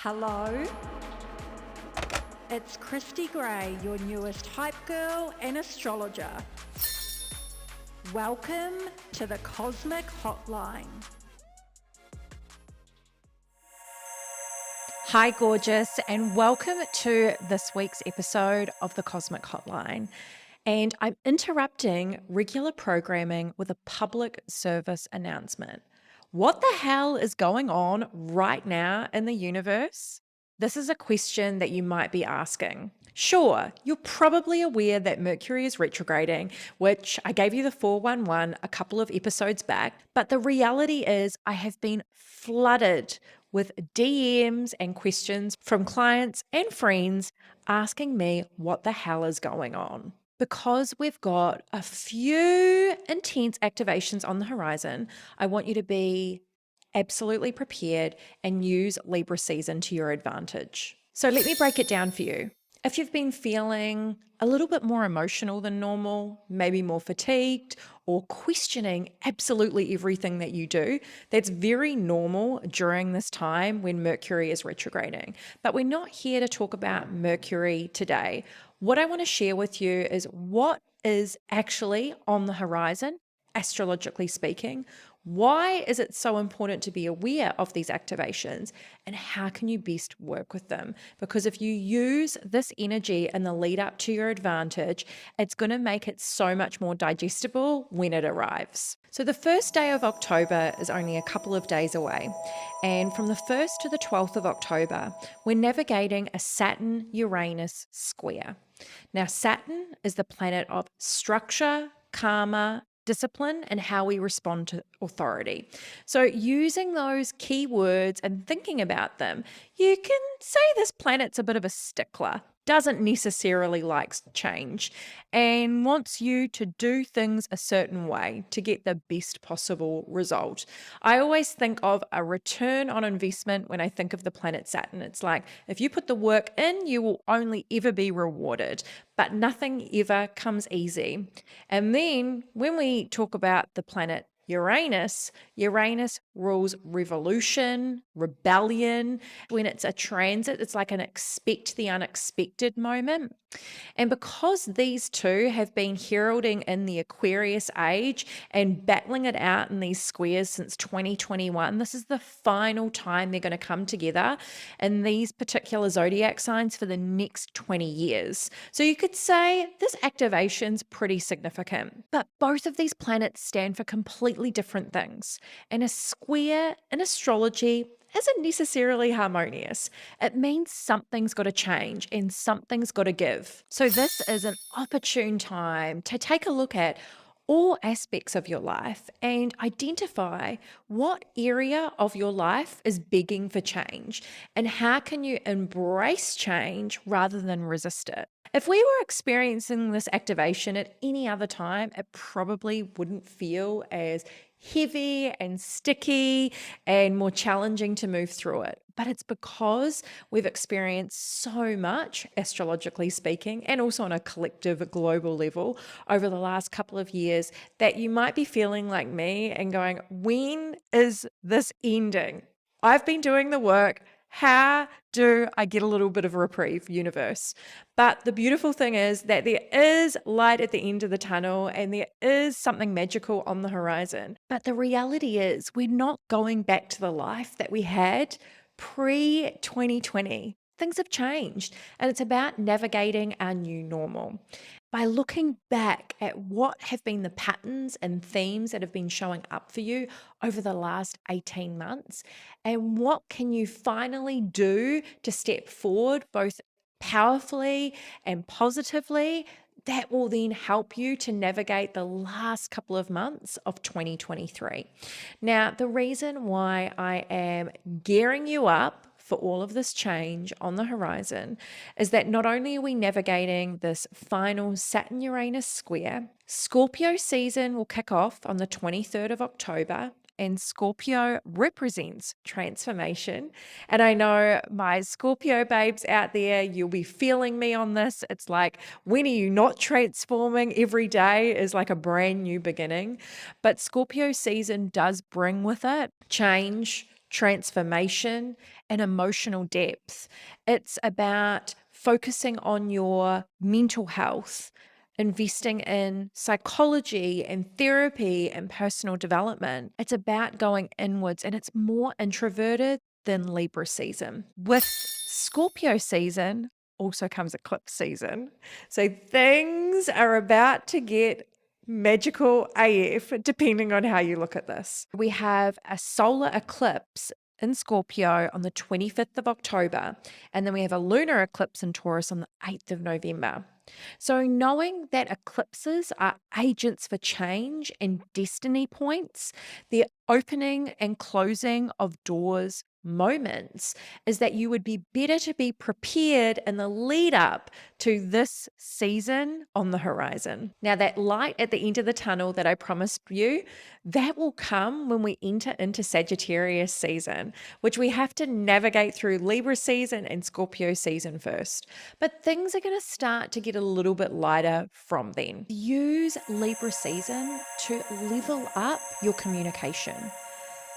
Hello, it's Christy Gray, your newest hype girl and astrologer. Welcome to the Cosmic Hotline. Hi, gorgeous, and welcome to this week's episode of the Cosmic Hotline. And I'm interrupting regular programming with a public service announcement. What the hell is going on right now in the universe? This is a question that you might be asking. Sure, you're probably aware that Mercury is retrograding, which I gave you the 411 a couple of episodes back, but the reality is I have been flooded with DMs and questions from clients and friends asking me what the hell is going on. Because we've got a few intense activations on the horizon, I want you to be absolutely prepared and use Libra season to your advantage. So let me break it down for you. If you've been feeling a little bit more emotional than normal, maybe more fatigued, or questioning absolutely everything that you do, that's very normal during this time when Mercury is retrograding. But we're not here to talk about Mercury today. What I want to share with you is what is actually on the horizon, astrologically speaking. Why is it so important to be aware of these activations, and how can you best work with them? Because if you use this energy in the lead up to your advantage, it's going to make it so much more digestible when it arrives. So the first day of October is only a couple of days away. And from the 1st to the 12th of October, we're navigating a Saturn-Uranus square. Now, Saturn is the planet of structure, karma, discipline, and how we respond to authority. So using those keywords and thinking about them, you can say this planet's a bit of a stickler, doesn't necessarily like change, and wants you to do things a certain way to get the best possible result. I always think of a return on investment when I think of the planet Saturn. It's like if you put the work in, you will only ever be rewarded, but nothing ever comes easy. And then when we talk about the planet Uranus rules revolution, rebellion. When it's a transit, it's like an expect the unexpected moment. And because these two have been heralding in the Aquarius age and battling it out in these squares since 2021, this is the final time they're going to come together in these particular zodiac signs for the next 20 years. So you could say this activation's pretty significant. But both of these planets stand for completely different things. And a square in astrology isn't necessarily harmonious. It means something's got to change and something's got to give. So this is an opportune time to take a look at all aspects of your life and identify what area of your life is begging for change and how can you embrace change rather than resist it. If we were experiencing this activation at any other time, it probably wouldn't feel as heavy and sticky and more challenging to move through it. But it's because we've experienced so much, astrologically speaking, and also on a collective global level over the last couple of years, that you might be feeling like me and going, when is this ending? I've been doing the work. How do I get a little bit of a reprieve, universe? But the beautiful thing is that there is light at the end of the tunnel and there is something magical on the horizon. But the reality is we're not going back to the life that we had pre-2020. Things have changed and it's about navigating our new normal. By looking back at what have been the patterns and themes that have been showing up for you over the last 18 months, and what can you finally do to step forward both powerfully and positively, that will then help you to navigate the last couple of months of 2023. Now, the reason why I am gearing you up for all of this change on the horizon is that not only are we navigating this final Saturn-Uranus square, Scorpio season will kick off on the 23rd of October, and Scorpio represents transformation. And I know my Scorpio babes out there, you'll be feeling me on this. It's like, when are you not transforming? Every day is like a brand new beginning. But Scorpio season does bring with it change, transformation, and emotional depth. It's about focusing on your mental health, investing in psychology and therapy and personal development. It's about going inwards, and it's more introverted than Libra season. With Scorpio season also comes eclipse season. So things are about to get magical AF, depending on how you look at this. We have a solar eclipse in Scorpio on the 25th of October, and then we have a lunar eclipse in Taurus on the 8th of November. So knowing that eclipses are agents for change and destiny points, the opening and closing of doors moments, is that you would be better to be prepared in the lead up to this season on the horizon. Now, that light at the end of the tunnel that I promised you, that will come when we enter into Sagittarius season, which we have to navigate through Libra season and Scorpio season first. But things are going to start to get a little bit lighter from then. Use Libra season to level up your communication.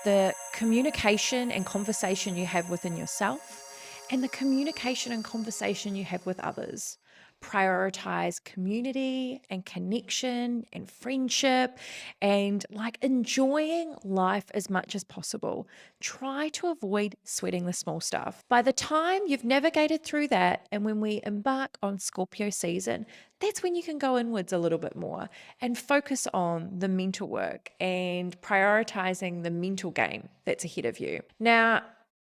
The communication and conversation you have within yourself, and the communication and conversation you have with others. Prioritize community and connection and friendship and enjoying life as much as possible. Try to avoid sweating the small stuff. By the time you've navigated through that, and when we embark on Scorpio season, that's when you can go inwards a little bit more and focus on the mental work and prioritizing the mental game that's ahead of you. Now,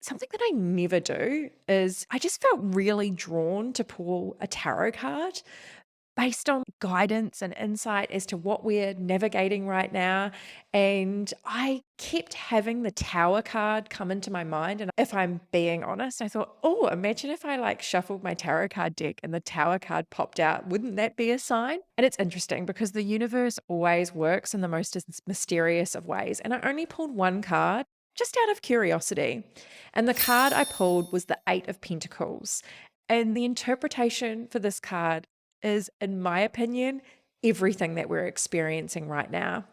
something that I never do is I just felt really drawn to pull a tarot card based on guidance and insight as to what we're navigating right now. And I kept having the Tower card come into my mind. And if I'm being honest, I thought, oh, imagine if I shuffled my tarot card deck and the Tower card popped out. Wouldn't that be a sign? And it's interesting because the universe always works in the most mysterious of ways. And I only pulled one card just out of curiosity. And the card I pulled was the 8 of Pentacles. And the interpretation for this card is, in my opinion, everything that we're experiencing right now.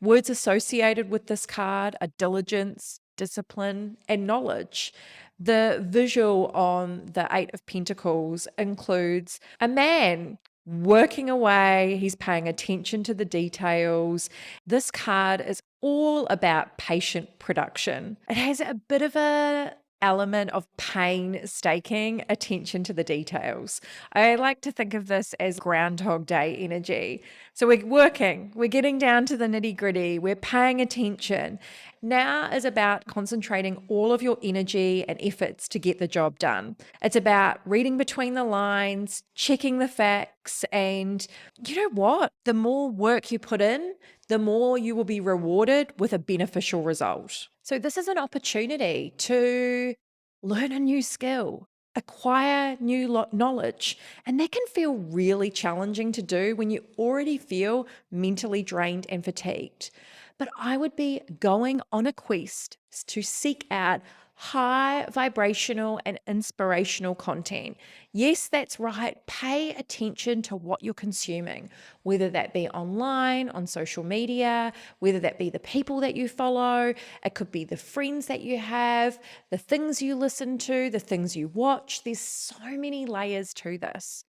Words associated with this card are diligence, discipline, and knowledge. The visual on the 8 of Pentacles includes a man working away. He's paying attention to the details. This card is all about patient production. It has a bit of a element of painstaking attention to the details. I like to think of this as Groundhog Day energy. So we're working, we're getting down to the nitty-gritty, we're paying attention. Now is about concentrating all of your energy and efforts to get the job done. It's about reading between the lines, checking the facts, and you know what? The more work you put in, the more you will be rewarded with a beneficial result. So this is an opportunity to learn a new skill, acquire new knowledge, and that can feel really challenging to do when you already feel mentally drained and fatigued. But I would be going on a quest to seek out high vibrational and inspirational content. Yes, that's right. Pay attention to what you're consuming, whether that be online, on social media, whether that be the people that you follow. It could be the friends that you have, the things you listen to, the things you watch. There's so many layers to this.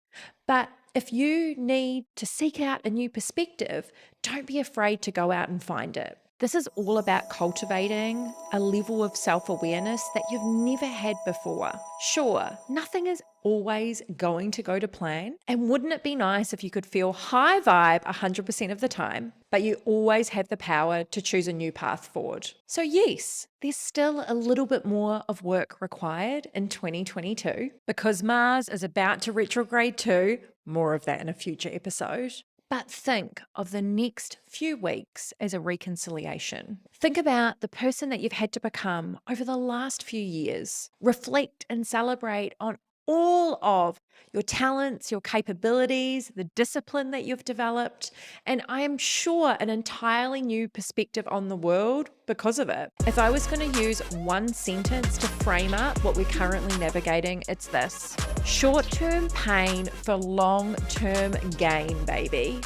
But if you need to seek out a new perspective, don't be afraid to go out and find it. This is all about cultivating a level of self-awareness that you've never had before. Sure, nothing is always going to go to plan, and wouldn't it be nice if you could feel high vibe 100% of the time, but you always have the power to choose a new path forward. So yes, there's still a little bit more of work required in 2022 because Mars is about to retrograde too. More of that in a future episode. But think of the next few weeks as a reconciliation. Think about the person that you've had to become over the last few years. Reflect and celebrate on all of your talents, your capabilities, the discipline that you've developed, and I am sure an entirely new perspective on the world because of it. If I was going to use one sentence to frame up what we're currently navigating, it's this: short-term pain for long-term gain, baby.